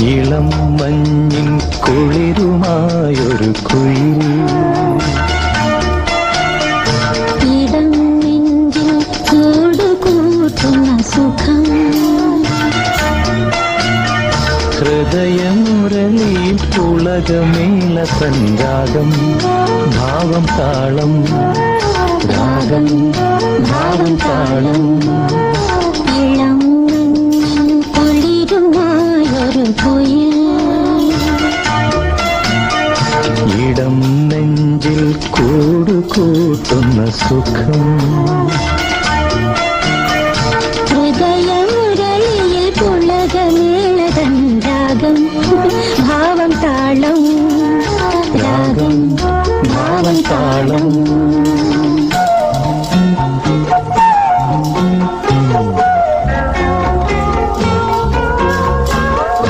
ഇളം മഞ്ഞിൻ കുളിരുമായൊരു കുയിൽ. ഇടം നെഞ്ചിൽ കൂടുകൂട്ടുന്ന സുഖം. ഹൃദയമുരളിയിൽ പുളകമേള സംഗാതം. ഭാവം താളം രാഗം, ഭാവം താളം. ഇളം മഞ്ഞിൻ കുളിരുമായൊരു കുയിൽ. ഇടം നെഞ്ചിൽ കൂടുകൂട്ടുന്ന സുഖം.